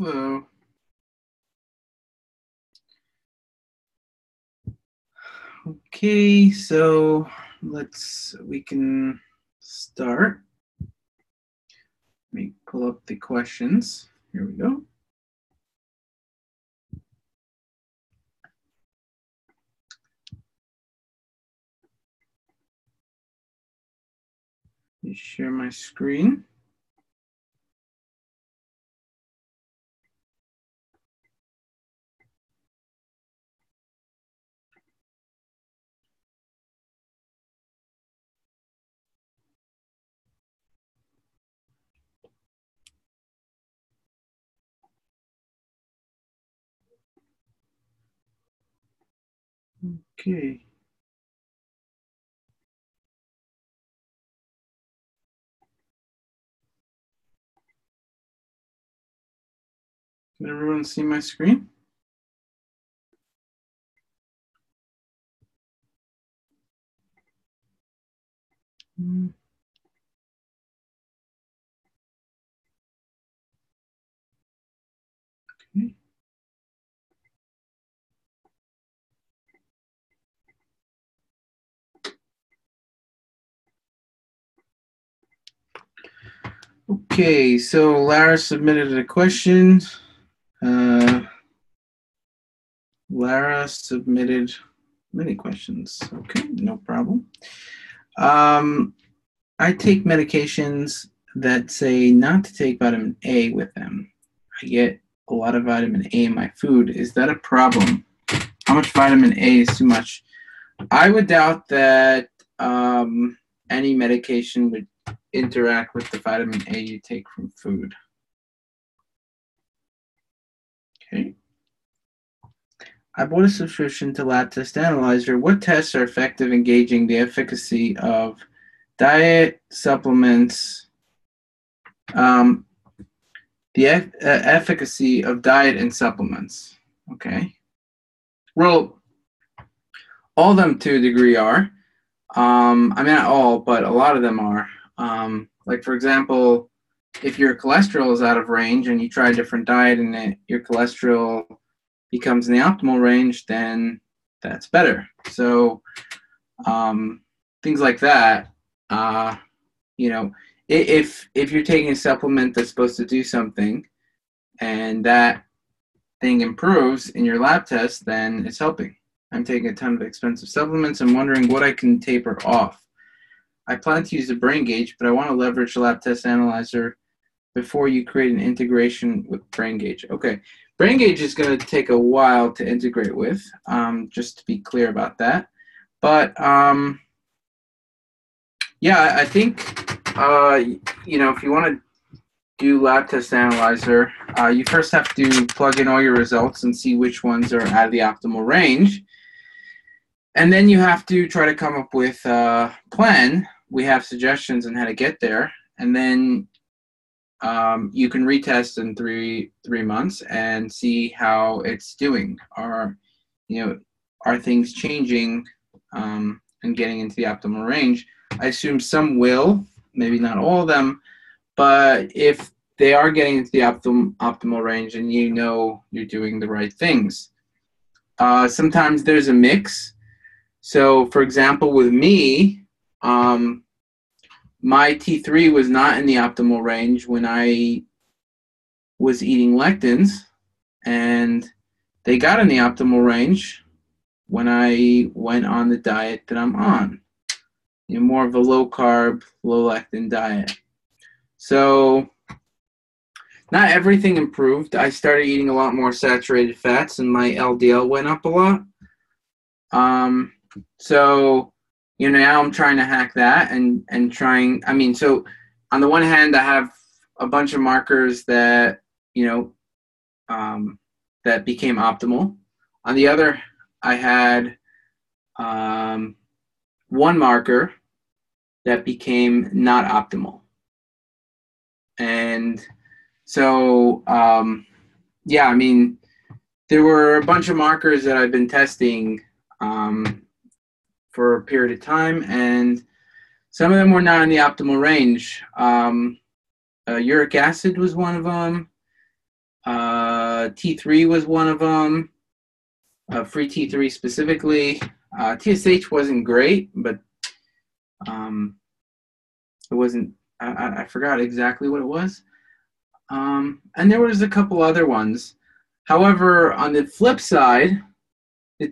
Hello. Okay, so we can start. Let me pull up the questions. Here we go. Let me share my screen. Okay. Can everyone see my screen? Okay. Okay, so Lara submitted a question. Lara submitted many questions. Okay, no problem. I take medications that say not to take vitamin A with them. I get a lot of vitamin A in my food. Is that a problem? How much vitamin A is too much? I would doubt that any medication would interact with the vitamin A you take from food. Okay. I bought a subscription to Lab Test Analyzer. What tests are effective in gauging the efficacy of diet, supplements, efficacy of diet and supplements? Okay. Well, all of them to a degree are. I mean, not all, but a lot of them are. Like, for example, if your cholesterol is out of range and you try a different diet and your cholesterol becomes in the optimal range, then that's better. So things like that, you know, if you're taking a supplement that's supposed to do something and that thing improves in your lab test, then it's helping. I'm taking a ton of expensive supplements. I'm wondering what I can taper off. I plan to use a brain gauge, but I want to leverage the Lab Test Analyzer before you create an integration with brain gauge. Okay, brain gauge is going to take a while to integrate with, just to be clear about that. But yeah, I think you know, if you want to do Lab Test Analyzer, you first have to plug in all your results and see which ones are out of the optimal range. And then you have to try to come up with a plan. We have suggestions on how to get there. And then you can retest in three months and see how it's doing. Are things changing and getting into the optimal range? I assume some will, maybe not all of them, but if they are getting into the optimal range and you know you're doing the right things. Sometimes there's a mix. So, for example, with me, my T3 was not in the optimal range when I was eating lectins, and they got in the optimal range when I went on the diet that I'm on. You know, more of a low-carb, low-lectin diet. So, not everything improved. I started eating a lot more saturated fats, and my LDL went up a lot. So, you know, now I'm trying to hack that and trying, I mean, so on the one hand, I have a bunch of markers that, you know, that became optimal. On the other, I had one marker that became not optimal. And so, yeah, I mean, there were a bunch of markers that I've been testing for a period of time, and some of them were not in the optimal range. Uric acid was one of them. T3 was one of them, free T3 specifically. TSH wasn't great, but it wasn't, I forgot exactly what it was. And there was a couple other ones. However, on the flip side,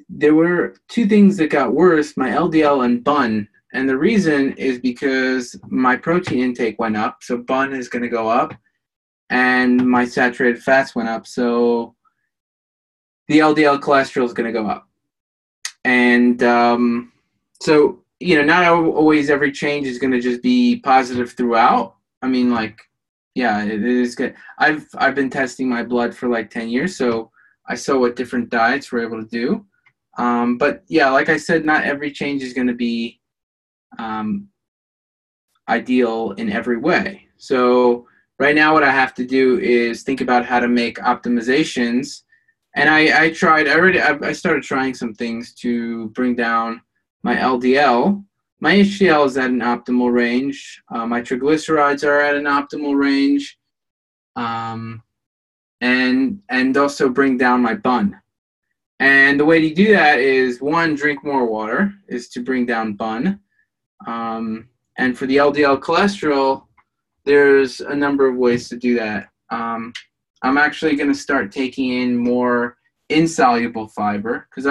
there were two things that got worse, my LDL and BUN. And the reason is because my protein intake went up, so BUN is going to go up, and my saturated fats went up, so the LDL cholesterol is going to go up. And so, you know, not always every change is going to just be positive throughout. I mean, like, yeah, it is good. I've been testing my blood for like 10 years, so I saw what different diets were able to do. But yeah, like I said, not every change is going to be ideal in every way. So right now what I have to do is think about how to make optimizations. And I started trying some things to bring down my LDL. My HDL is at an optimal range. My triglycerides are at an optimal range. And also bring down my BUN. And the way to do that is, one, drink more water, is to bring down BUN. And for the LDL cholesterol, there's a number of ways to do that. I'm actually going to start taking in more insoluble fiber, because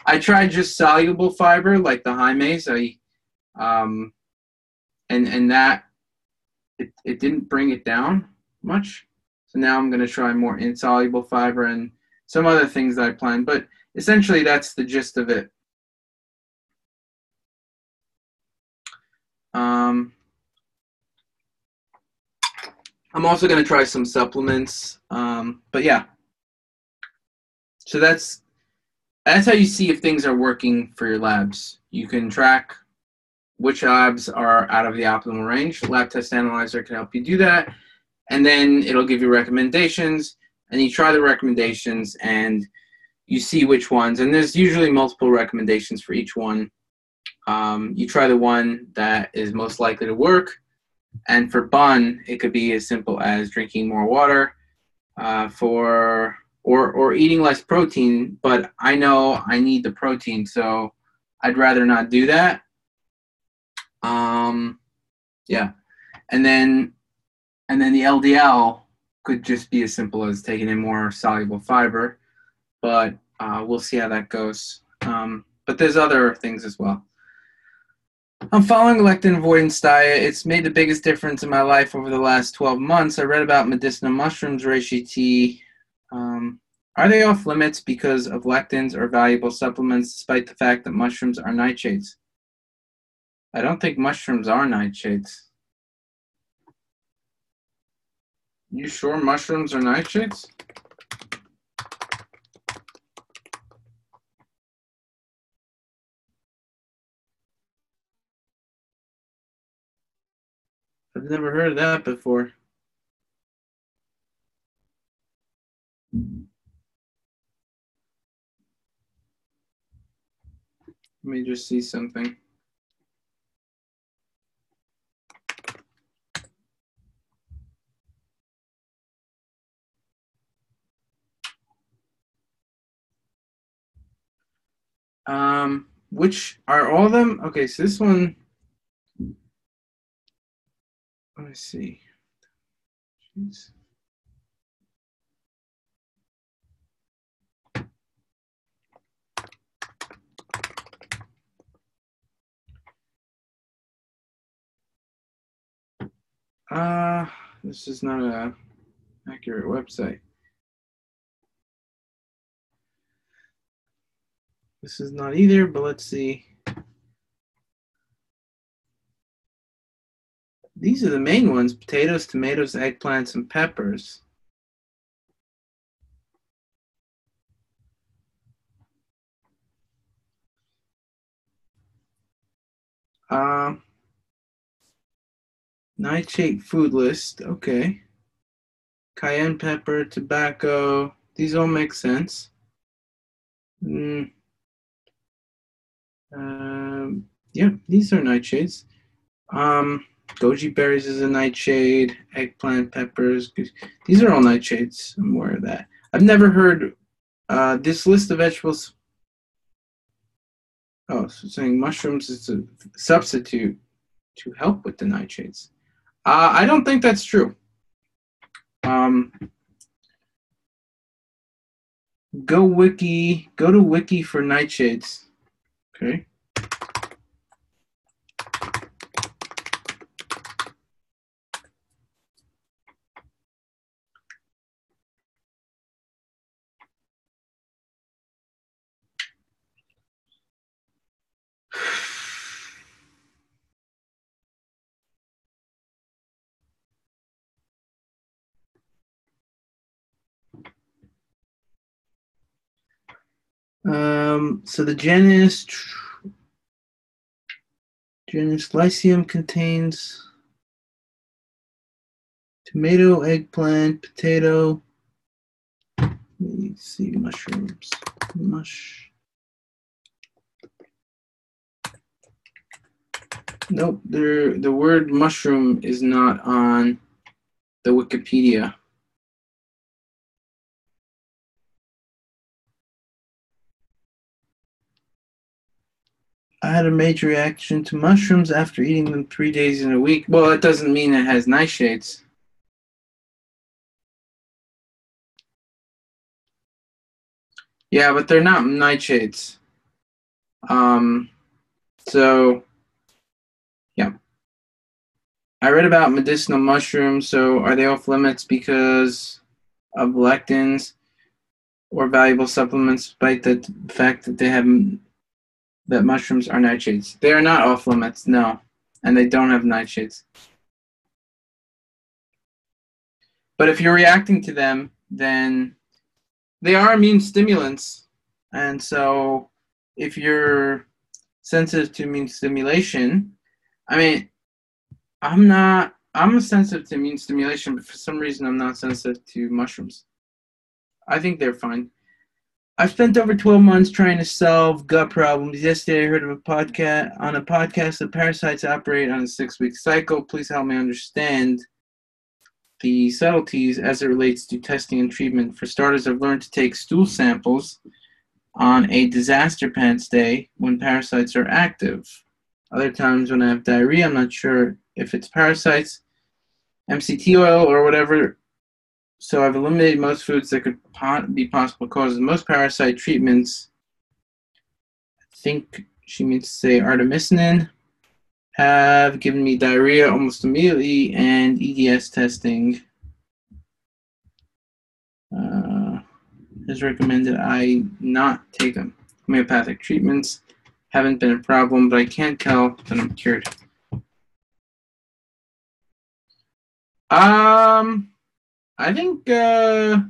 I tried just soluble fiber like the high maize. And that it didn't bring it down much. So now I'm going to try more insoluble fiber and some other things that I planned, but essentially that's the gist of it. I'm also going to try some supplements, but yeah. So that's how you see if things are working for your labs. You can track which labs are out of the optimal range. Lab Test Analyzer can help you do that, and then it'll give you recommendations, and you try the recommendations and you see which ones, and there's usually multiple recommendations for each one. You try the one that is most likely to work. And for BUN, it could be as simple as drinking more water, or eating less protein. But I know I need the protein, so I'd rather not do that. Yeah, and then the LDL could just be as simple as taking in more soluble fiber. But we'll see how that goes. But there's other things as well. I'm following a lectin avoidance diet. It's made the biggest difference in my life over the last 12 months. I read about medicinal mushrooms, reishi. Are they off limits because of lectins or valuable supplements, despite the fact that mushrooms are nightshades? I don't think mushrooms are nightshades. You sure mushrooms are nightshades? I've never heard of that before. Let me just see something. Which are all of them? Okay, so this one, let me see. Jeez. This is not an accurate website. This is not either, but let's see. These are the main ones: potatoes, tomatoes, eggplants, and peppers. Nightshade food list, okay. Cayenne pepper, tobacco, these all make sense. Yeah, these are nightshades. Goji berries is a nightshade. Eggplant, peppers. These are all nightshades. I'm aware of that. I've never heard this list of vegetables. Oh, so it's saying mushrooms is a substitute to help with the nightshades. I don't think that's true. Go to wiki for nightshades. Okay. So the genus Lycium contains tomato, eggplant, potato. Let me see, mushrooms. Nope, the word mushroom is not on the Wikipedia. I had a major reaction to mushrooms after eating them 3 days in a week. Well, that doesn't mean it has nightshades. Yeah, but they're not nightshades. So, yeah. I read about medicinal mushrooms, so are they off limits because of lectins or valuable supplements, despite the fact that that mushrooms are nightshades? They are not off limits, no, and they don't have nightshades. But if you're reacting to them, then they are immune stimulants, and so if you're sensitive to immune stimulation, I mean, I'm sensitive to immune stimulation, but for some reason I'm not sensitive to mushrooms. I think they're fine. I've spent over 12 months trying to solve gut problems. Yesterday I heard of a podcast that parasites operate on a 6-week cycle. Please help me understand the subtleties as it relates to testing and treatment. For starters, I've learned to take stool samples on a disaster pants day when parasites are active. Other times when I have diarrhea, I'm not sure if it's parasites, MCT oil, or whatever. So I've eliminated most foods that could be possible causes. Most parasite treatments, I think she means to say artemisinin, have given me diarrhea almost immediately, and EDS testing has recommended I not take them. Homeopathic treatments haven't been a problem, but I can't tell that I'm cured. I think you're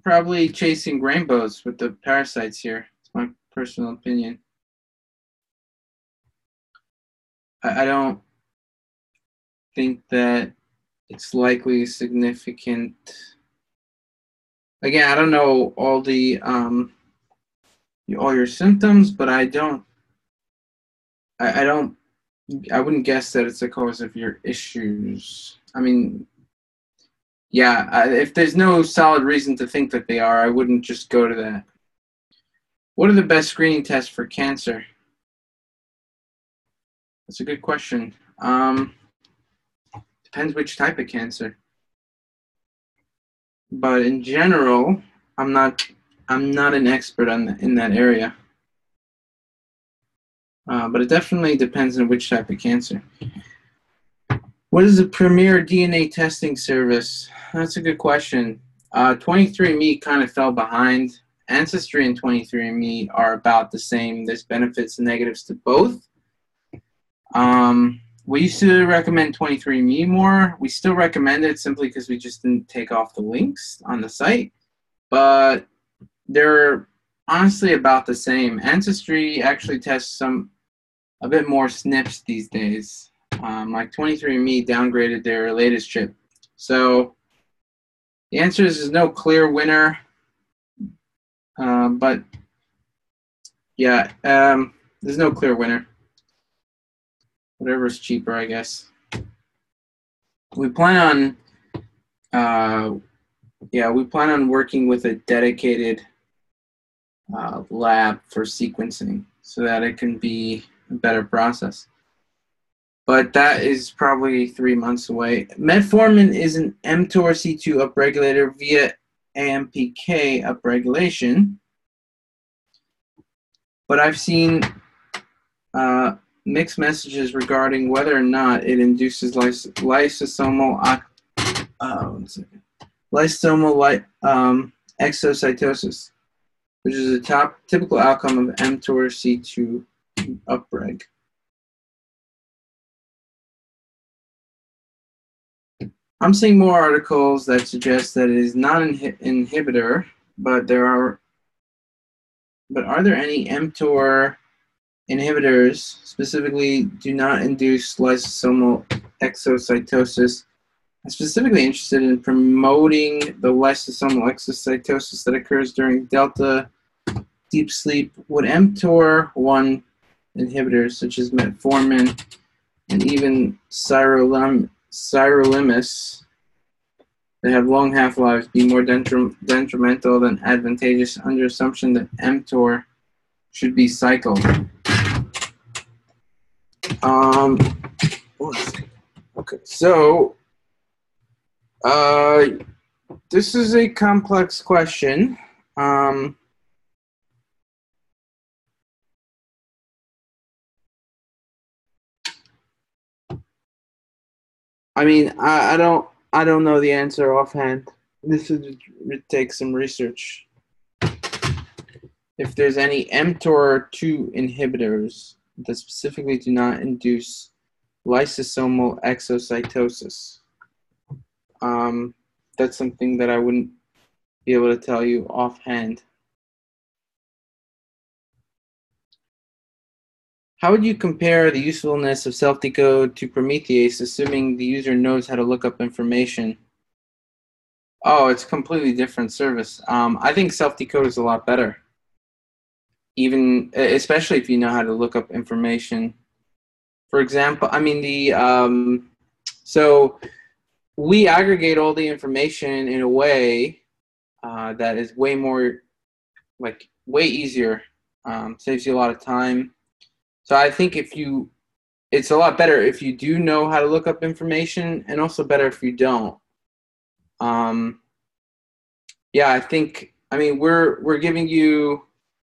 probably chasing rainbows with the parasites here. It's my personal opinion. I don't think that it's likely significant. Again, I don't know all the all your symptoms, but I wouldn't guess that it's a cause of your issues. I mean, yeah, if there's no solid reason to think that they are, I wouldn't just go to that. What are the best screening tests for cancer? That's a good question. Depends which type of cancer. But in general, I'm not an expert in that area. But it definitely depends on which type of cancer. What is the premier DNA testing service? That's a good question. 23andMe kind of fell behind. Ancestry and 23andMe are about the same. There's benefits and negatives to both. We used to recommend 23andMe more. We still recommend it simply because we just didn't take off the links on the site. But they're honestly about the same. Ancestry actually tests a bit more SNPs these days. Like 23andMe downgraded their latest chip. So the answer is there's no clear winner. But yeah, there's no clear winner. whatever's cheaper, I guess. We plan on, we plan on working with a dedicated lab for sequencing so that it can be a better process. But that is probably 3 months away. Metformin is an mTOR-C2 upregulator via AMPK upregulation. But I've seen mixed messages regarding whether or not it induces lysosomal exocytosis, which is a typical outcome of mTOR-C2 upreg. I'm seeing more articles that suggest that it is not an inhibitor, but are there any mTOR inhibitors specifically do not induce lysosomal exocytosis? I'm specifically interested in promoting the lysosomal exocytosis that occurs during delta deep sleep. Would mTOR1 inhibitors such as metformin and even sirolimus that have long half-lives be more detrimental than advantageous under assumption that mTOR should be cycled? Okay, so this is a complex question. I mean, I don't know the answer offhand. This would take some research. If there's any mTOR2 inhibitors that specifically do not induce lysosomal exocytosis, that's something that I wouldn't be able to tell you offhand. How would you compare the usefulness of self-decode to Prometheus, assuming the user knows how to look up information? Oh, it's a completely different service. I think self-decode is a lot better, especially if you know how to look up information. For example, I mean so we aggregate all the information in a way that is way easier, saves you a lot of time. So I think it's a lot better if you do know how to look up information, and also better if you don't. Yeah, I mean, we're giving you,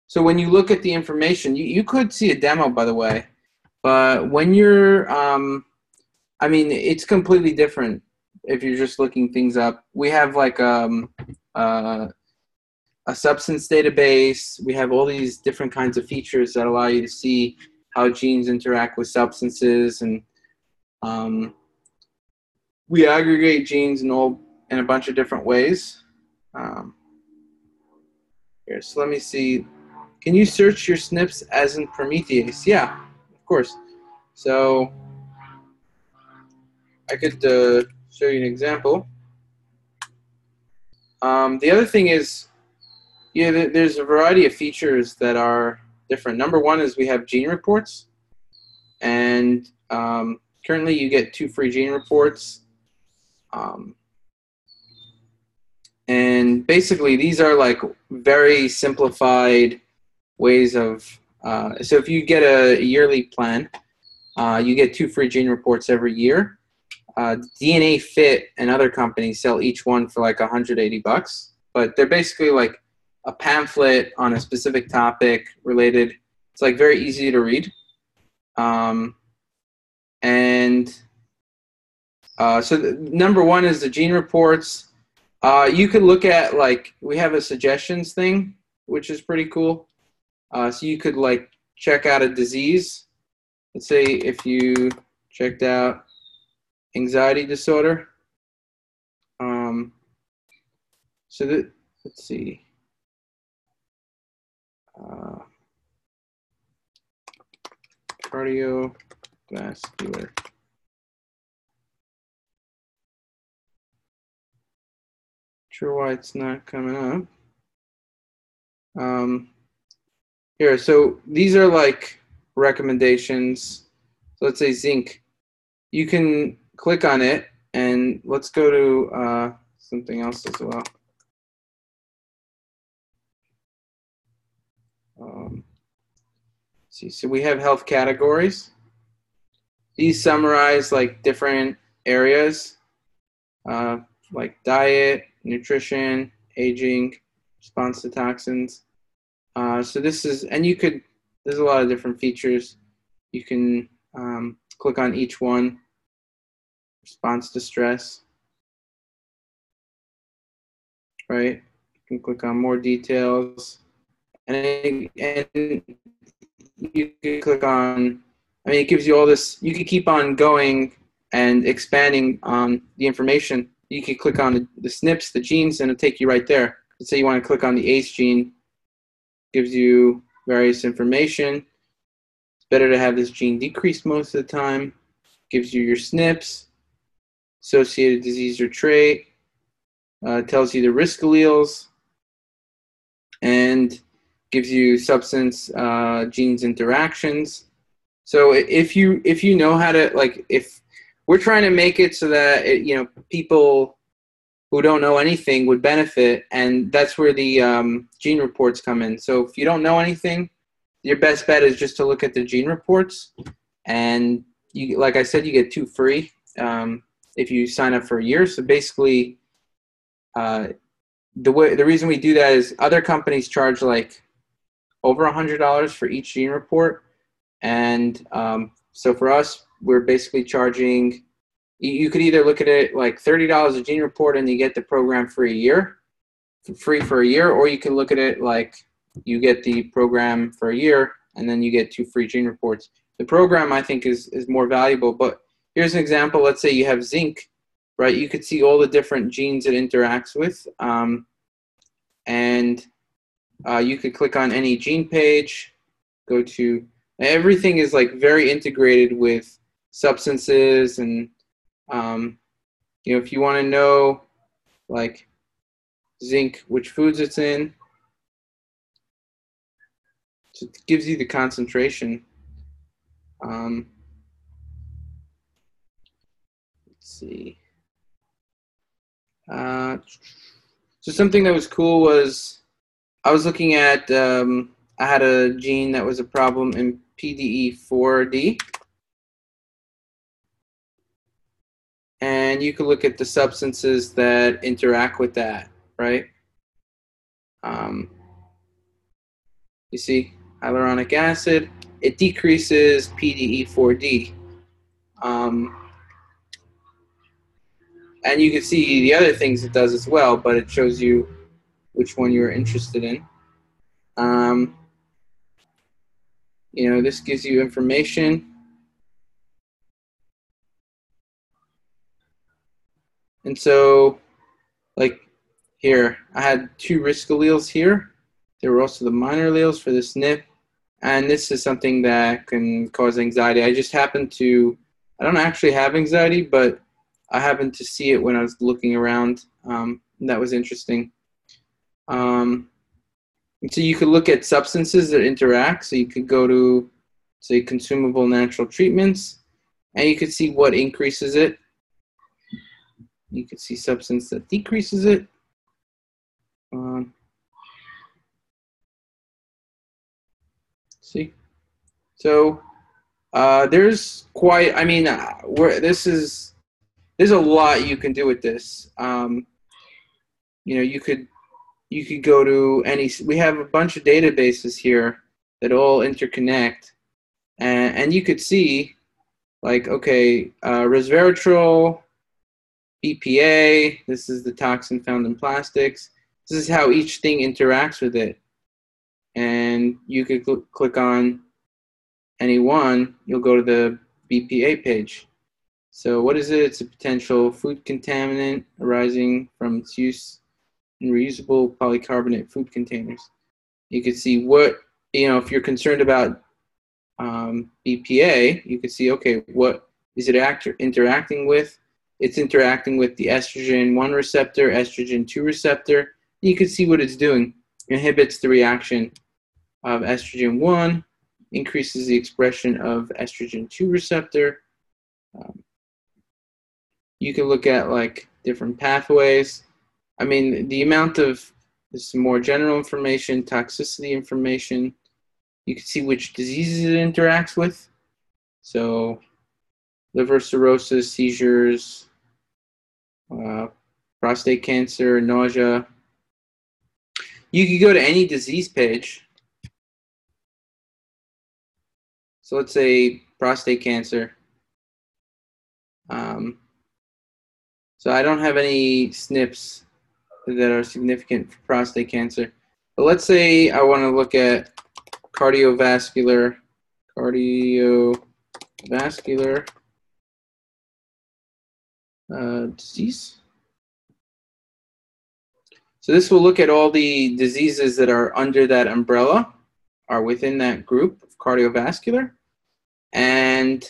so when you look at the information, you could see a demo, by the way, but when you're, I mean, it's completely different if you're just looking things up. We have like a substance database. We have all these different kinds of features that allow you to see how genes interact with substances, and we aggregate genes in a bunch of different ways. Here, so let me see. Can you search your SNPs as in Prometheus? Yeah, of course. So I could show you an example. The other thing is, there's a variety of features that are different. Number one is we have gene reports, and currently you get 2 free gene reports. And basically these are like very simplified ways of, so if you get a yearly plan, you get 2 free gene reports every year. DNA Fit and other companies sell each one for like $180, but they're basically like a pamphlet on a specific topic related. It's like very easy to read. So number one is the gene reports. You could look at, like, we have a suggestions thing, which is pretty cool. So you could like check out a disease. Let's say if you checked out anxiety disorder. Let's see. Cardiovascular. Sure why it's not coming up. Here, so these are like recommendations. So let's say zinc. You can click on it, and let's go to something else as well. See, so we have health categories. These summarize like different areas, like diet, nutrition, aging, response to toxins. So this is, and you could, there's a lot of different features. You can click on each one. Response to stress, right? You can click on more details. And you can click on, I mean, it gives you all this, you can keep on going and expanding on the information. You can click on the SNPs, the genes, and it'll take you right there. Let's say you want to click on the ACE gene, gives you various information. It's better to have this gene decreased most of the time. Gives you your SNPs, associated disease or trait, tells you the risk alleles, and gives you substance genes interactions. So if you know how to, like, if we're trying to make it so that people who don't know anything would benefit, and that's where the gene reports come in. So if you don't know anything, your best bet is just to look at the gene reports, and you, like I said, you get 2 free if you sign up for a year. So basically, the reason we do that is other companies charge like over $100 for each gene report, and so for us, we're basically charging. You could either look at it like $30 a gene report and you get the program for a year, free for a year, or you can look at it like you get the program for a year and then you get 2 free gene reports. The program, I think, is more valuable, but here's an example. Let's say you have zinc, right? You could see all the different genes it interacts with, and you could click on any gene page, go to, everything is like very integrated with substances, and if you want to know, like, zinc, which foods it's in, so it gives you the concentration. Let's see. So something that was cool was I was looking at, I had a gene that was a problem in PDE4D. And you can look at the substances that interact with that, right? You see, hyaluronic acid, it decreases PDE4D. And you can see the other things it does as well, but it shows you which one you're interested in. This gives you information. And so, like here, I had 2 risk alleles here. There were also the minor alleles for the SNP. And this is something that can cause anxiety. I just happened to, I don't actually have anxiety, but I happened to see it when I was looking around. That was interesting. And so you could look at substances that interact. So you could go to, say, consumable natural treatments, and you could see what increases it. You could see substance that decreases it. See? So there's quite, I mean, there's a lot you can do with this. You could go to any, we have a bunch of databases here that all interconnect, and you could see, like, okay, resveratrol, BPA, this is the toxin found in plastics. This is how each thing interacts with it. And you could click on any one, you'll go to the BPA page. So what is it? It's a potential food contaminant arising from its use in reusable polycarbonate food containers. You could see what, if you're concerned about BPA, you could see, okay, what is it interacting with? It's interacting with the estrogen 1 receptor, estrogen 2 receptor. You can see what it's doing. It inhibits the reaction of estrogen 1 increases the expression of estrogen 2 receptor. You can look at like different pathways. I mean, the amount of this is more general information, toxicity information. You can see which diseases it interacts with. So liver cirrhosis, seizures, prostate cancer, nausea. You could go to any disease page. So let's say prostate cancer. So I don't have any SNPs that are significant for prostate cancer. But let's say I want to look at cardiovascular disease. So this will look at all the diseases that are under that umbrella, are within that group of cardiovascular, and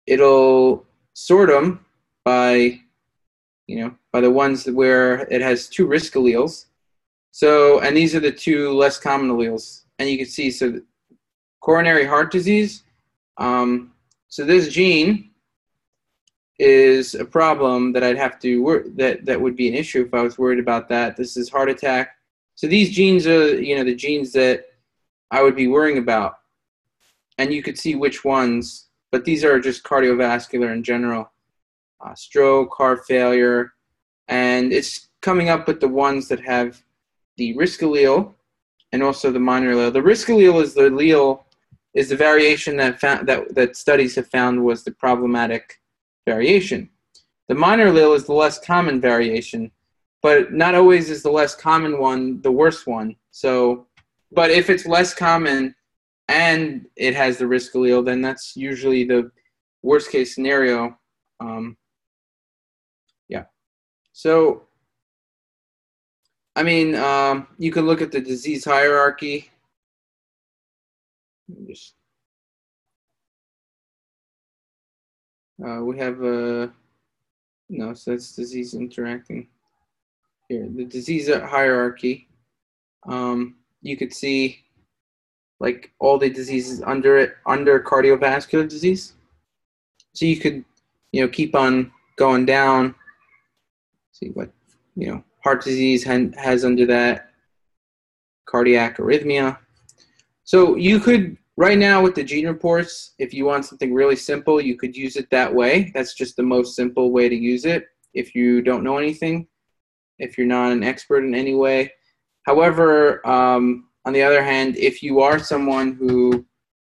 it'll sort them by, by the ones where it has 2 risk alleles. So, and these are the 2 less common alleles. And you can see, so coronary heart disease, so this gene is a problem that I'd have to that would be an issue if I was worried about that. This is heart attack. So these genes are, the genes that I would be worrying about. And you could see which ones, but these are just cardiovascular in general. Stroke, heart failure, and it's coming up with the ones that have the risk allele and also the minor allele. The risk allele is the allele, is the variation that studies have found was the problematic variation. The minor allele is the less common variation, but not always is the less common one the worst one. So, but if it's less common and it has the risk allele, then that's usually the worst case scenario. Yeah. So, I mean, you can look at the disease hierarchy. We have no, so that's disease interacting. Here, the disease hierarchy. You could see like all the diseases under it, under cardiovascular disease. So you could, keep on going down. See what, heart disease has under that, cardiac arrhythmia. So you could, right now with the gene reports, if you want something really simple, you could use it that way. That's just the most simple way to use it if you don't know anything, if you're not an expert in any way. However, on the other hand, if you are someone who,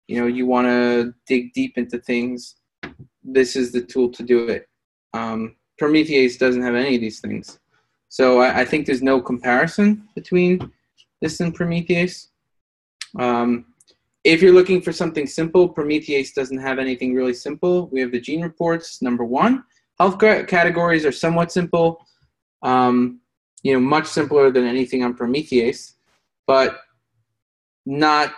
you want to dig deep into things, this is the tool to do it. Promethease doesn't have any of these things. So I think there's no comparison between this and Promethease. If you're looking for something simple, Promethease doesn't have anything really simple. We have the gene reports, number 1. Health categories are somewhat simple, much simpler than anything on Promethease, but not,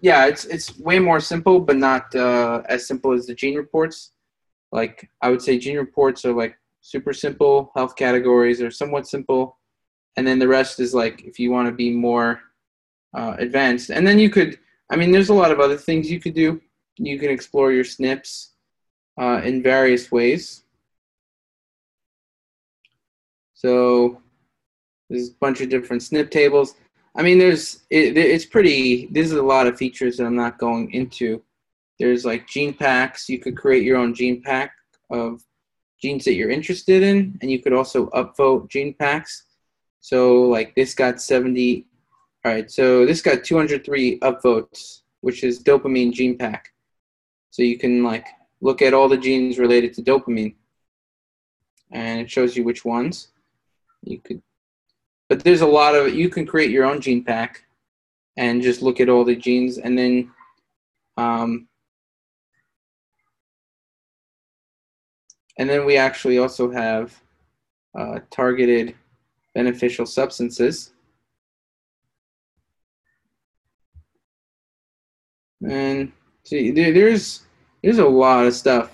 it's way more simple, but not as simple as the gene reports. Like, I would say gene reports are like super simple, health categories are somewhat simple, and then the rest is like if you want to be more advanced. And then you could, there's a lot of other things you could do. You can explore your SNPs in various ways. So there's a bunch of different SNP tables. There's a lot of features that I'm not going into. There's like gene packs. You could create your own gene pack of genes that you're interested in, and you could also upvote gene packs. So like this got 70. All right, so this got 203 upvotes, which is dopamine gene pack. So you can like look at all the genes related to dopamine, and it shows you which ones you could. But there's a lot of, you can create your own gene pack and just look at all the genes, and then we actually also have targeted beneficial substances. And see, there's a lot of stuff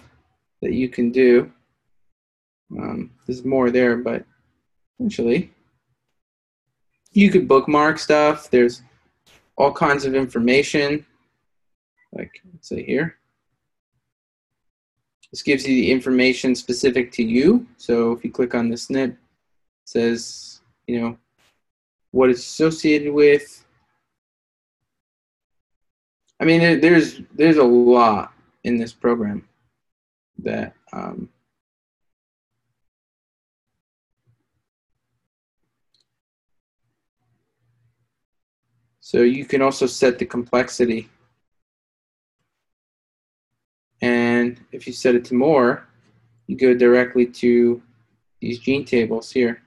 that you can do. There's more there, but essentially you could bookmark stuff. There's all kinds of information. like let's say here. This gives you the information specific to you. So if you click on the SNP, it says, you know, what it's associated with. I mean, there's a lot in this program that so you can also set the complexity. And if you set it to more, you go directly to these gene tables here.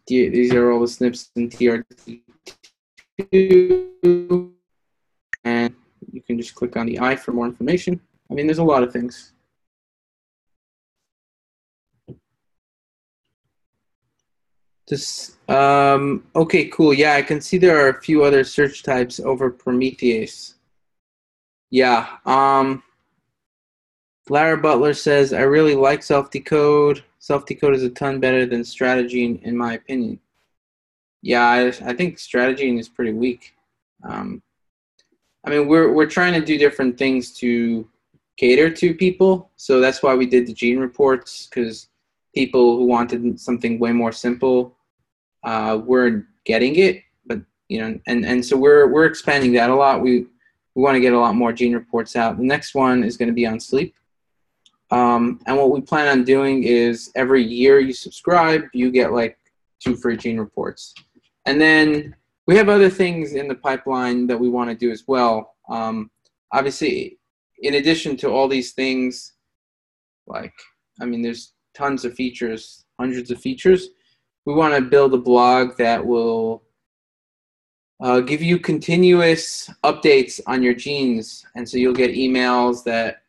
These are all the SNPs in TRT2. And you can just click on the I for more information. I mean, there's a lot of things. This, okay, cool. Yeah, I can see there are a few other search types over Prometheus. Yeah. Lara Butler says, I really like self-decode. Self-decode is a ton better than strategy in my opinion. Yeah, I think strategy is pretty weak. I mean, we're trying to do different things to cater to people. So that's why we did the gene reports, because people who wanted something way more simple weren't getting it. But you know, and so we're expanding that a lot. We want to get a lot more gene reports out. The next one is going to be on sleep. And what we plan on doing is every year you subscribe, you get like 2 free gene reports. And then we have other things in the pipeline that we want to do as well. Obviously, in addition to all these things, like, I mean, there's tons of features, hundreds of features. We want to build a blog that will give you continuous updates on your genes. And so you'll get emails that,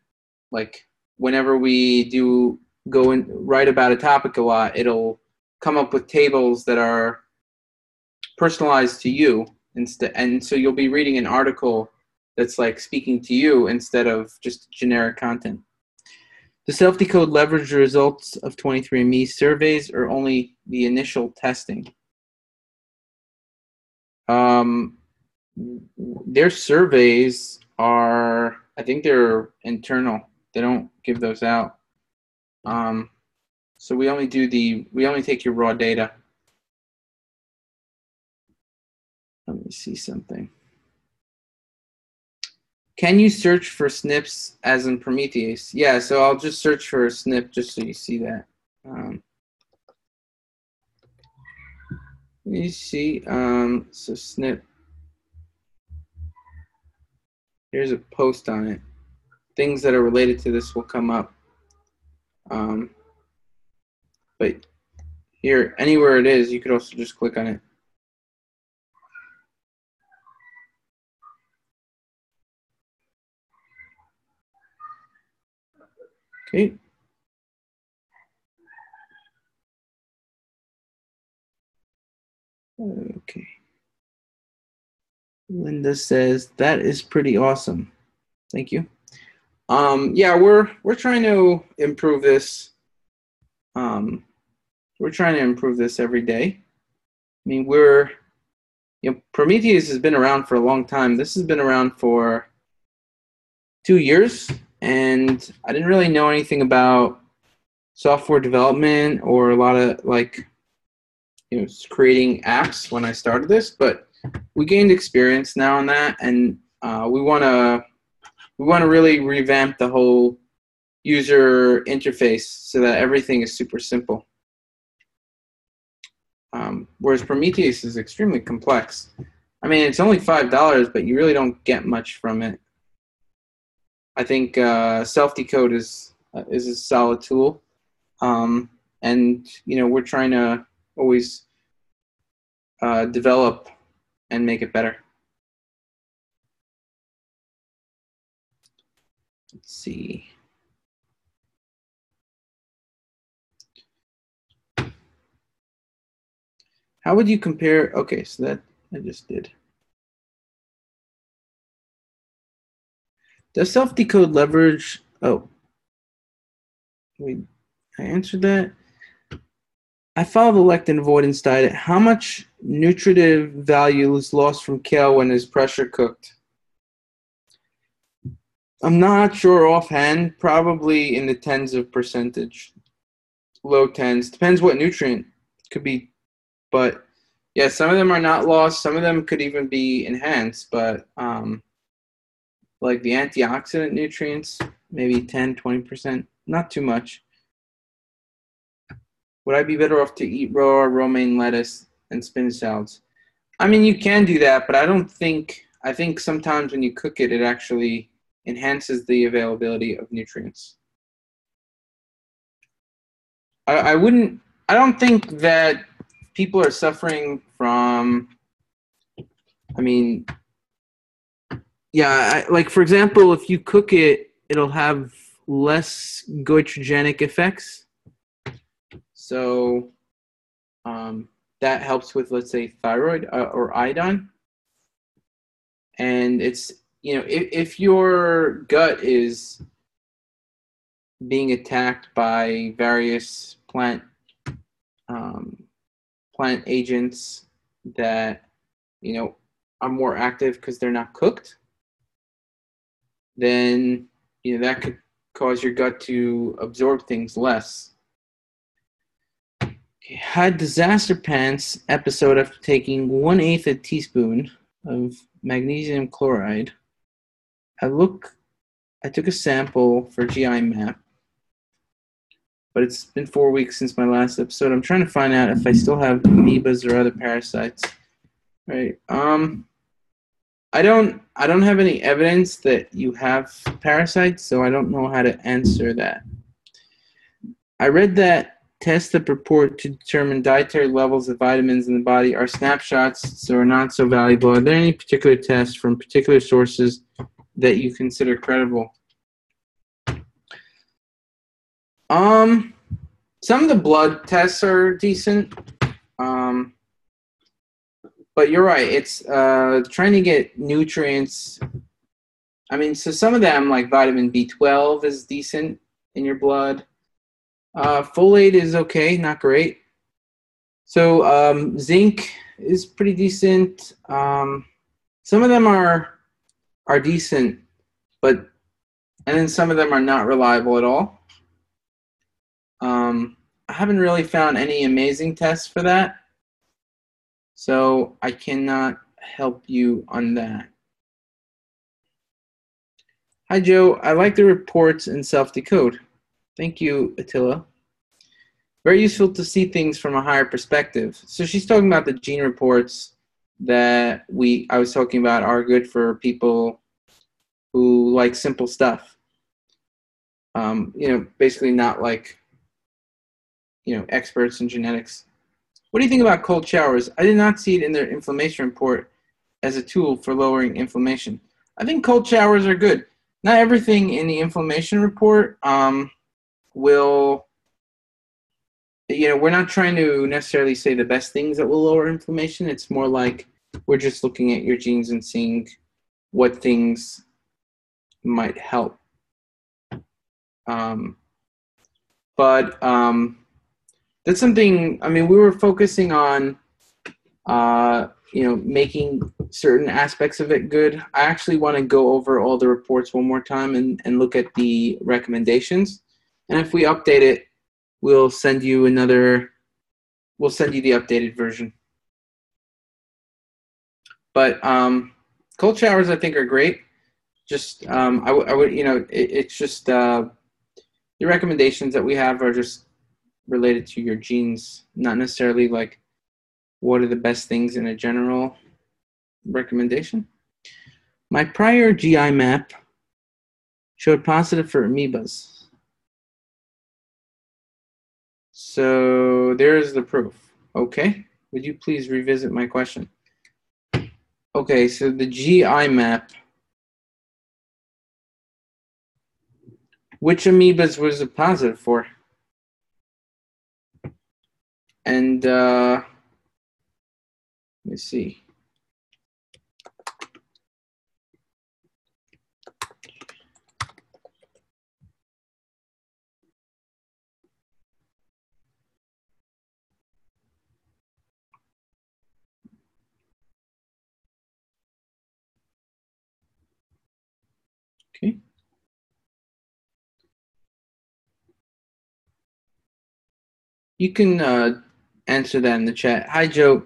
like, whenever we do go and write about a topic a lot, it'll come up with tables that are personalized to you instead, and so you'll be reading an article that's like speaking to you instead of just generic content. The self-decode leverage the results of 23andMe surveys or only the initial testing? Their surveys are, I think they're internal. They don't give those out. So we only take your raw data. Let me see something. Can you search for SNPs as in Prometheus? Yeah, so I'll just search for a SNP just so you see that. Let me see. So SNP. Here's a post on it. Things that are related to this will come up. But here, anywhere it is, you could also just click on it. Okay. Okay. Linda says that is pretty awesome. Thank you. Yeah, we're trying to improve this. We're trying to improve this every day. I mean, Prometheus has been around for a long time. This has been around for 2 years, and I didn't really know anything about software development or a lot of creating apps when I started this, but we gained experience now on that, and we want to really revamp the whole user interface so that everything is super simple. Whereas Prometheus is extremely complex. I mean, it's only $5, but you really don't get much from it. I think self-decode is a solid tool, and we're trying to always develop and make it better. Let's see. How would you compare? Okay, so that I just did. Does self-decode leverage? Oh, wait, I answered that. I follow the lectin avoidance diet. How much nutritive value is lost from kale when it's pressure cooked? I'm not sure offhand, probably in the tens of percentage, low tens. Depends what nutrient. Could be, but yeah, some of them are not lost. Some of them could even be enhanced, but like the antioxidant nutrients, maybe 10, 20%, not too much. Would I be better off to eat raw romaine lettuce and spinach salads? I mean, you can do that, but I think sometimes when you cook it, it actually enhances the availability of nutrients. I wouldn't, I don't think that people are suffering from, I mean, yeah, like for example, if you cook it, it'll have less goitrogenic effects. So that helps with, let's say, thyroid or iodine. And it's, you know, if your gut is being attacked by various plant agents that, you know, are more active because they're not cooked, then, you know, that could cause your gut to absorb things less. Okay, had disaster pants episode after taking 1/8 a teaspoon of magnesium chloride. I took a sample for GI map, but it's been 4 weeks since my last episode. I'm trying to find out if I still have amoebas or other parasites. Right. I don't have any evidence that you have parasites, so I don't know how to answer that. I read that tests that purport to determine dietary levels of vitamins in the body are snapshots, so are not so valuable. Are there any particular tests from particular sources that you consider credible? Some of the blood tests are decent. But you're right. It's trying to get nutrients. I mean, so some of them, like vitamin B12, is decent in your blood. Folate is okay, not great. So zinc is pretty decent. Some of them are decent, and then some of them are not reliable at all. I haven't really found any amazing tests for that, so I cannot help you on that. Hi, Joe. I like the reports in self-decode. Thank you, Attila. Very useful to see things from a higher perspective. So she's talking about the gene reports that I was talking about are good for people who like simple stuff. You know, basically not like, you know, experts in genetics. What do you think about cold showers? I did not see it in their inflammation report as a tool for lowering inflammation. I think cold showers are good. Not everything in the inflammation report will, you know, we're not trying to necessarily say the best things that will lower inflammation. It's more like we're just looking at your genes and seeing what things might help. But that's something, I mean, we were focusing on, you know, making certain aspects of it good. I actually want to go over all the reports one more time and look at the recommendations. And if we update it, we'll send you the updated version. But cold showers, I think, are great. Just, I would, you know, it's just, the recommendations that we have are just related to your genes, not necessarily like what are the best things in a general recommendation. My prior GI map showed positive for amoebas. So there's the proof. Okay. Would you please revisit my question? Okay, so the GI map. Which amoebas was it positive for? And let me see. Okay. You can answer that in the chat. Hi, Joe.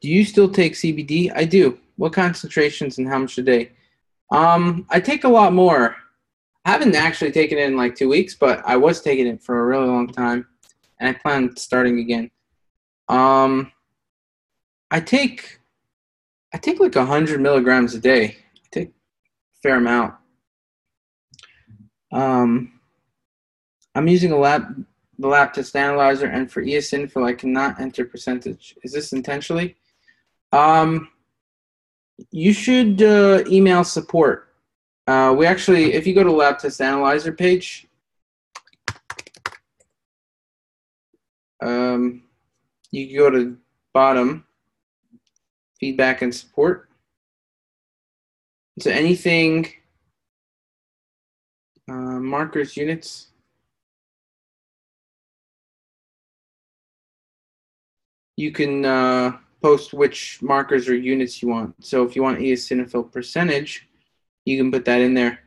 Do you still take CBD? I do. What concentrations and how much a day? I take a lot more. I haven't actually taken it in like 2 weeks, but I was taking it for a really long time, and I plan on starting again. I take like 100 milligrams a day. I take a fair amount. I'm using the lab test analyzer, and for eosinophil, I cannot enter percentage. Is this intentionally? You should email support. We actually, if you go to lab test analyzer page, you can go to bottom, feedback and support. So anything, markers, units. You can post which markers or units you want. So if you want eosinophil percentage, you can put that in there.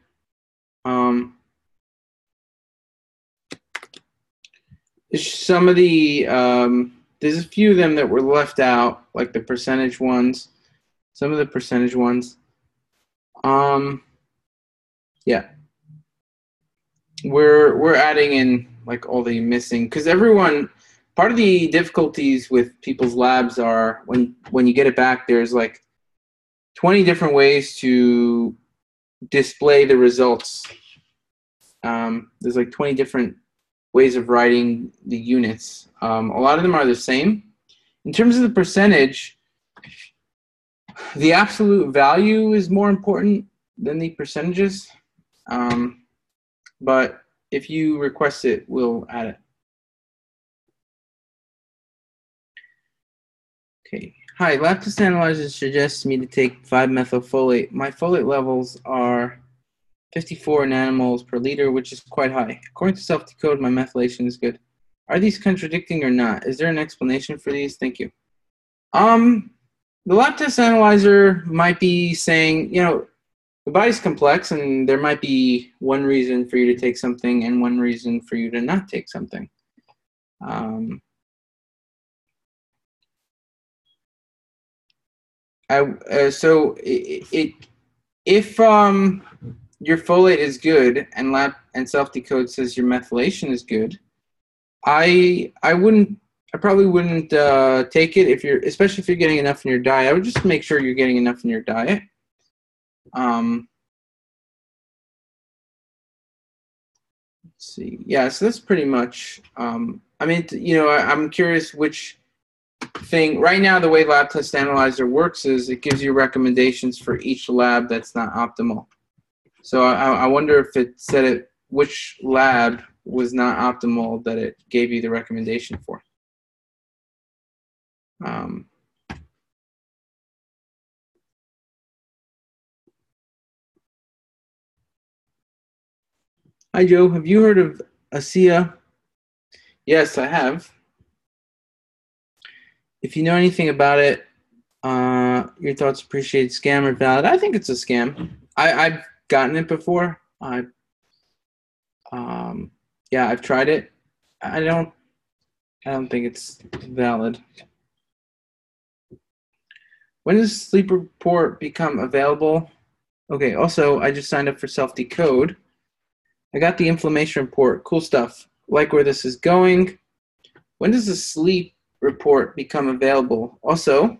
Some of the, there's a few of them that were left out, like the percentage ones. Some of the percentage ones. Yeah. We're adding in like all the missing, because everyone, part of the difficulties with people's labs are when you get it back, there's like 20 different ways to display the results. There's like 20 different ways of writing the units. A lot of them are the same. In terms of the percentage, the absolute value is more important than the percentages. But if you request it, we'll add it. Okay. Hi, lab test analyzer suggests me to take 5-methylfolate. My folate levels are 54 nanomoles per liter, which is quite high. According to self-decode, my methylation is good. Are these contradicting or not? Is there an explanation for these? Thank you. The lab test analyzer might be saying, you know, the body's complex, and there might be one reason for you to take something and one reason for you to not take something. So if your folate is good and lab and self-decode says your methylation is good, I probably wouldn't take it especially if you're getting enough in your diet. I would just make sure you're getting enough in your diet. Let's see. Yeah, so that's pretty much. I mean, you know, I'm curious which thing. Right now, the way lab test analyzer works is it gives you recommendations for each lab that's not optimal. So I wonder if it said which lab was not optimal that it gave you the recommendation for. Hi, Joe. Have you heard of ASEA? Yes, I have. If you know anything about it, your thoughts appreciated. Scam or valid? I think it's a scam. I've gotten it before. Yeah, I've tried it. I don't think it's valid. When does sleep report become available? Okay, also, I just signed up for self-decode. I got the inflammation report. Cool stuff. Like where this is going. When does the sleep report become available? Also,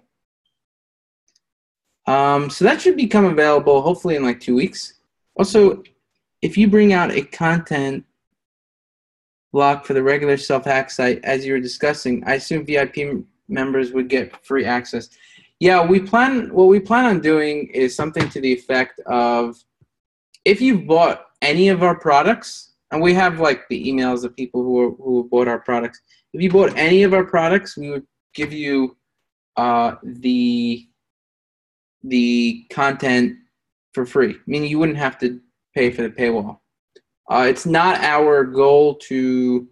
so that should become available hopefully in like 2 weeks. Also, if you bring out a content block for the regular self-hack site, as you were discussing, I assume VIP members would get free access. Yeah, what we plan on doing is something to the effect of, if you've bought any of our products, and we have like the emails of people who bought our products. If you bought any of our products, we would give you the content for free. Meaning you wouldn't have to pay for the paywall. It's not our goal to,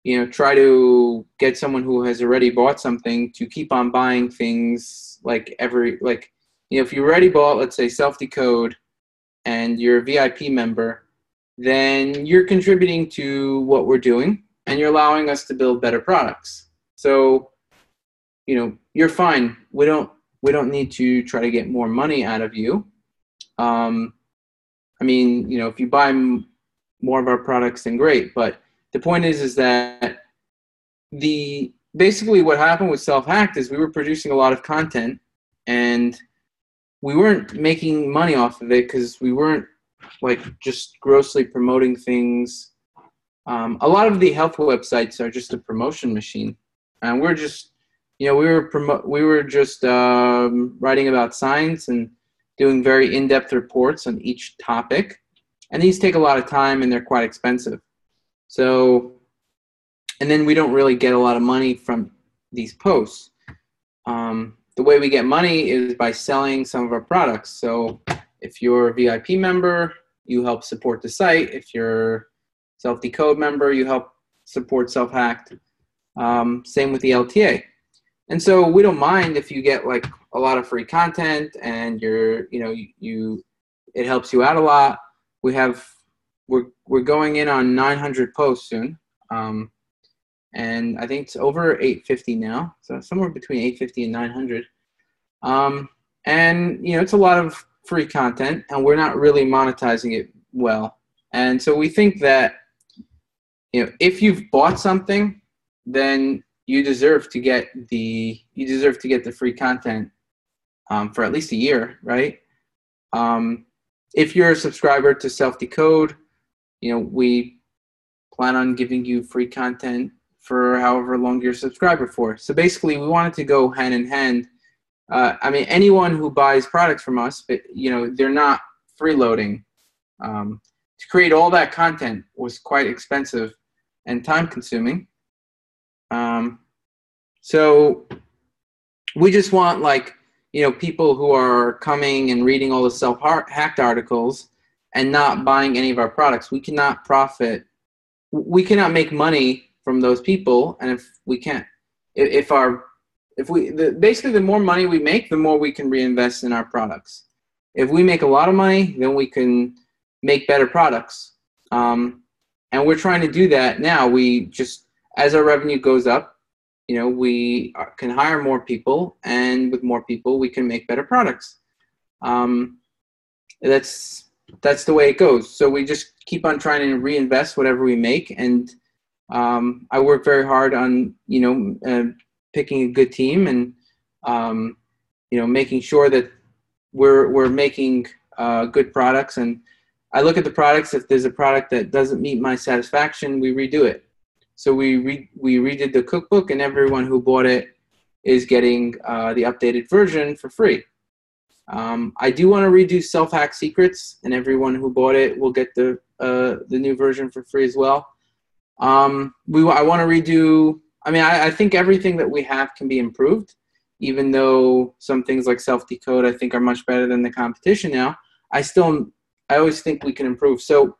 you know, try to get someone who has already bought something to keep on buying things like you know, if you already bought, let's say, self-decode and you're a VIP member, then you're contributing to what we're doing. and you're allowing us to build better products. So, you're fine. We don't need to try to get more money out of you. If you buy more of our products, then great. But the point is that basically what happened with Self-Hacked is we were producing a lot of content, and we weren't making money off of it because we weren't just grossly promoting things. A lot of the health websites are just a promotion machine, and we're just, we were just writing about science and doing very in-depth reports on each topic, and these take a lot of time and they're quite expensive. So, and then we don't really get a lot of money from these posts. The way we get money is by selling some of our products. So if you're a VIP member, you help support the site. If you're Self-Decode member, you help support Self-Hacked. Same with the LTA. And so we don't mind if you get a lot of free content and it helps you out a lot. We're going in on 900 posts soon. And I think it's over 850 now, so somewhere between 850 and 900. And it's a lot of free content, and we're not really monetizing it well. And so we think that if you've bought something, then you deserve to get the free content for at least a year, right? If you're a subscriber to Self-Decode, we plan on giving you free content for however long you're a subscriber for. So basically, we wanted to go hand in hand. Anyone who buys products from us, but they're not freeloading. To create all that content was quite expensive and time-consuming. So we just want people who are coming and reading all the Self-Hacked articles and not buying any of our products. We cannot profit. We cannot make money from those people, and basically the more money we make, the more we can reinvest in our products. If we make a lot of money, then we can make better products, and we're trying to do that now. We just, as our revenue goes up, we can hire more people, and with more people, we can make better products. That's the way it goes. So we just keep on trying to reinvest whatever we make, and I work very hard on picking a good team and making sure that we're making good products. And I look at the products. If there's a product that doesn't meet my satisfaction, we redo it. So we redid the cookbook, and everyone who bought it is getting the updated version for free. I do want to redo Self-Hack Secrets, and everyone who bought it will get the new version for free as well. I want to redo. I think everything that we have can be improved, even though some things like Self-Decode I think are much better than the competition now. I always think we can improve. So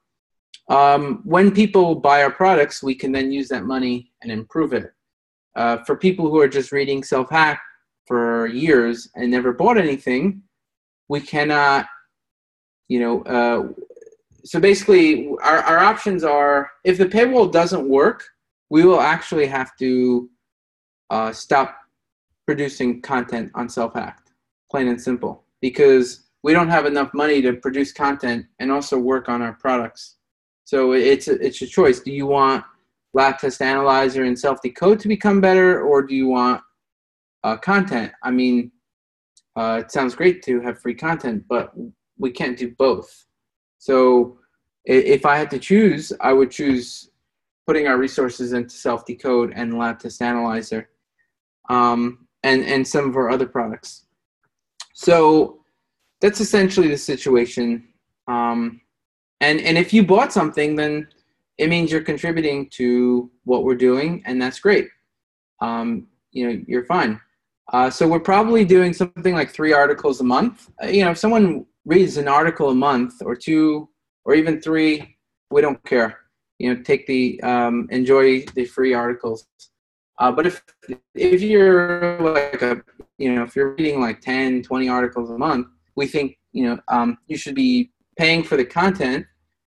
when people buy our products, we can then use that money and improve it. For people who are just reading Self-Hack for years and never bought anything, we cannot, so basically our options are, if the paywall doesn't work, we will actually have to stop producing content on Self-Hacked, plain and simple, because we don't have enough money to produce content and also work on our products. So it's a choice. Do you want Lab Test Analyzer and Self-Decode to become better, or do you want content? It sounds great to have free content, but we can't do both. So if I had to choose, I would choose putting our resources into Self-Decode and Lab Test Analyzer, and some of our other products. So that's essentially the situation. And if you bought something, then it means you're contributing to what we're doing, and that's great. You're fine. So we're probably doing something like 3 articles a month. If someone reads an article a month or 2 or even 3, we don't care. Take enjoy the free articles. But if you're if you're reading 10, 20 articles a month, we think you should be paying for the content,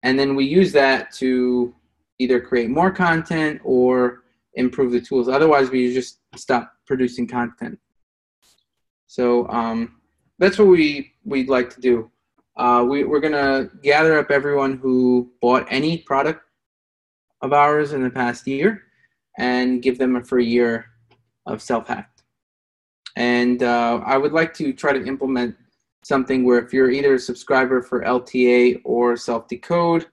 and then we use that to either create more content or improve the tools. Otherwise, we just stop producing content. So that's what we'd like to do. We're going to gather up everyone who bought any product of ours in the past year and give them a free year of self-hacked. And I would like to try to implement something where if you're either a subscriber for LTA or self-decode,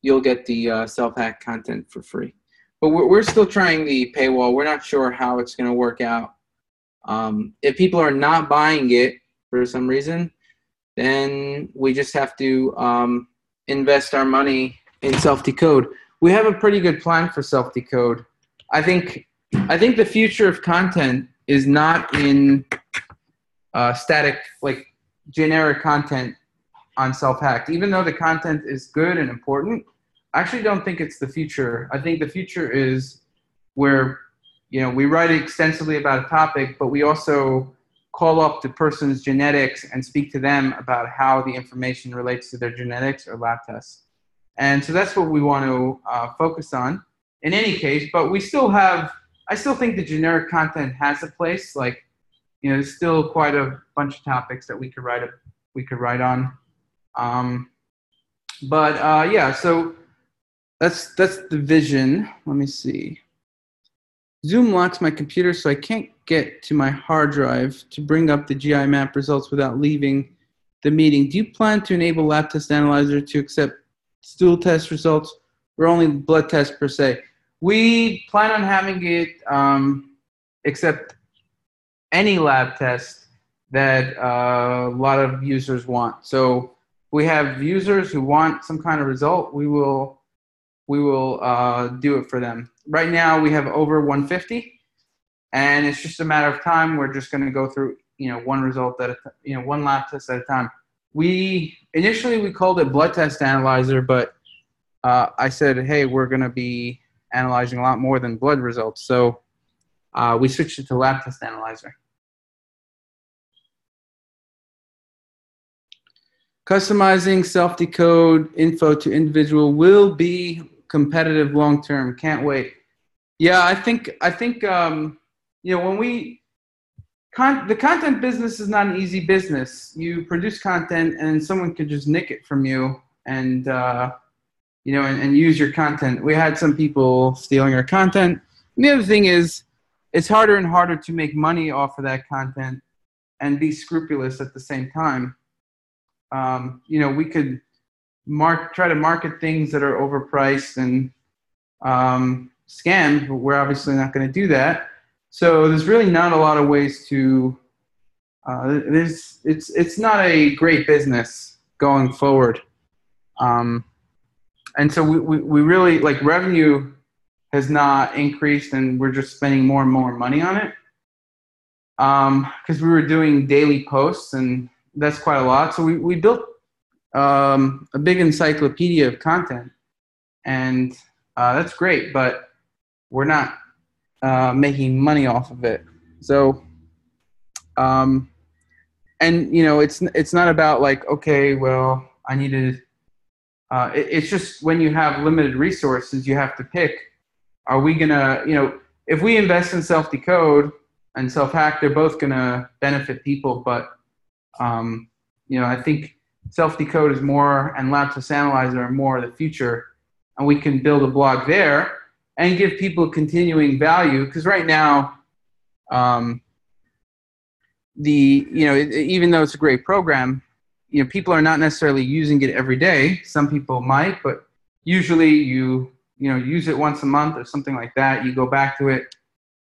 you'll get the self-hack content for free. But we're still trying the paywall. We're not sure how it's going to work out. If people are not buying it for some reason, then we just have to invest our money in self-decode. We have a pretty good plan for self-decode. I think the future of content is not in static, like generic content on self-hacked. Even though the content is good and important, I actually don't think it's the future. I think the future is where, you know, we write extensively about a topic, but we also call up the person's genetics and speak to them about how the information relates to their genetics or lab tests. And so that's what we want to focus on in any case, but we still have, I still think the generic content has a place. Like, you know, there's still quite a bunch of topics that we could write on. Yeah, so that's the vision. Let me see. Zoom locks my computer, so I can't get to my hard drive to bring up the GI map results without leaving the meeting. Do you plan to enable Lab Test Analyzer to accept stool test results or only blood tests per se? We plan on having it accept any lab test that a lot of users want. So we have users who want some kind of result, we will do it for them. Right now we have over 150, and it's just a matter of time. We're just going to go through, you know, one result at a, you know, one lab test at a time. Initially we called it blood test analyzer, but I said, hey, we're going to be analyzing a lot more than blood results, so we switched it to lab test analyzer. Customizing self-decode info to individual will be competitive long term. Can't wait. Yeah, I think you know, when the content business is not an easy business. You produce content and someone could just nick it from you and you know, and use your content. We had some people stealing our content. And the other thing is, it's harder and harder to make money off of that content and be scrupulous at the same time. You know, we could try to market things that are overpriced and scam, but we're obviously not going to do that. So there's really not a lot of ways to. It's not a great business going forward, and so we really, like, revenue has not increased, and we're just spending more and more money on it because we were doing daily posts, and that's quite a lot. So we built a big encyclopedia of content, and that's great, but we're not making money off of it. So, and you know, it's not about like, okay, well, I needed. It's just when you have limited resources, you have to pick. Are we gonna, you know, if we invest in self-decode and self-hack, they're both gonna benefit people, but you know, I think self-decode is more, and lab test analyzer are more the future, and we can build a blog there and give people continuing value. Because right now, you know, even though it's a great program, you know, people are not necessarily using it every day. Some people might, but usually you know, use it once a month or something like that. You go back to it,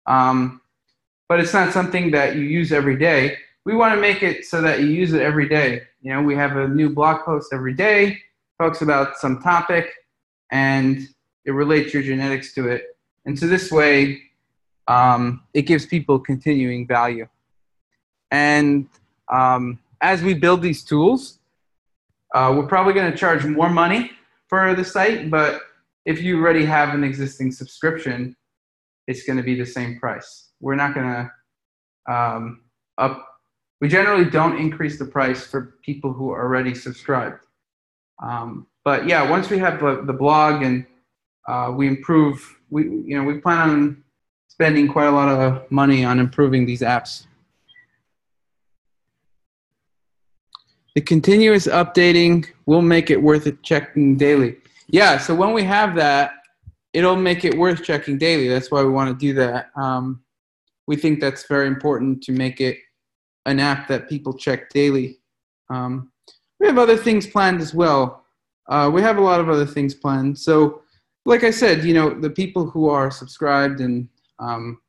but it's not something that you use every day. We want to make it so that you use it every day. You know, we have a new blog post every day, talks about some topic, and it relates your genetics to it. And so this way, it gives people continuing value. And as we build these tools, we're probably going to charge more money for the site, but if you already have an existing subscription, it's going to be the same price. We're not going to we generally don't increase the price for people who are already subscribed. But yeah, once we have the blog and we plan on spending quite a lot of money on improving these apps. The continuous updating will make it worth it checking daily. Yeah, so when we have that, it'll make it worth checking daily. That's why we want to do that. We think that's very important to make it an app that people check daily. We have other things planned as well. We have a lot of other things planned. So, like I said, the people who are subscribed and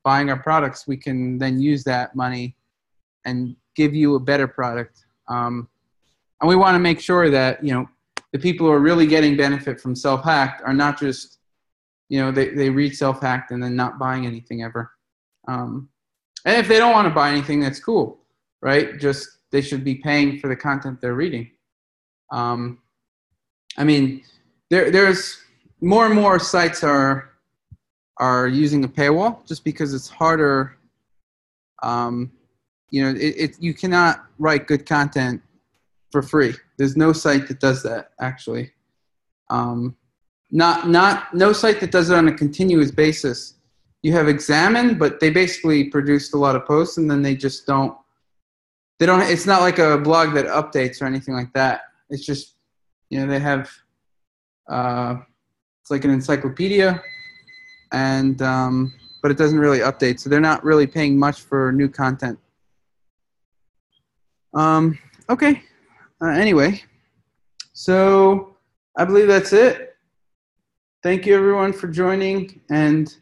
buying our products, we can then use that money and give you a better product. And we want to make sure that, the people who are really getting benefit from Self-Hacked are not just, they read Self-Hacked and then not buying anything ever. And if they don't want to buy anything, that's cool, right? Just they should be paying for the content they're reading. I mean, there's more and more sites are using a paywall just because it's harder. You cannot write good content for free. There's no site that does that, actually. No site that does it on a continuous basis. You have Examine, but they basically produced a lot of posts and then they just don't. It's not like a blog that updates or anything like that. It's just, they have. It's like an encyclopedia, and but it doesn't really update. So they're not really paying much for new content. Okay. Anyway, so I believe that's it. Thank you, everyone, for joining and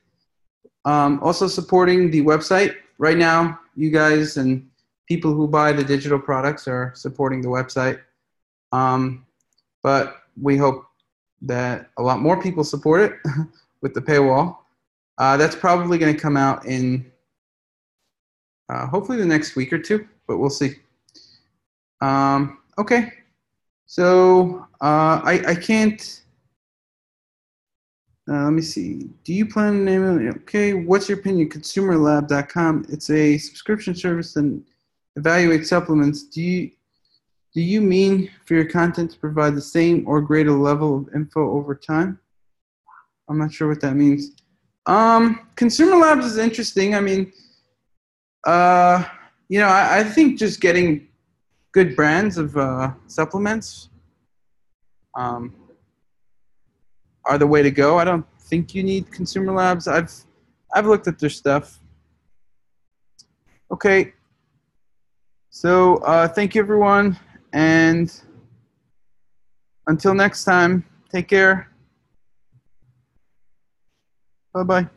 also supporting the website. Right now, you guys and people who buy the digital products are supporting the website. But we hope that a lot more people support it with the paywall. That's probably going to come out in hopefully the next week or two, but we'll see. Okay, so I can't. Let me see. Do you plan to name it? Okay, what's your opinion? ConsumerLab.com. It's a subscription service that evaluates supplements. Do you mean for your content to provide the same or greater level of info over time? I'm not sure what that means. Consumer Labs is interesting. I mean, I think just getting good brands of supplements are the way to go. I don't think you need Consumer Labs. I've looked at their stuff. Okay. So thank you, everyone, and until next time, take care. Bye-bye.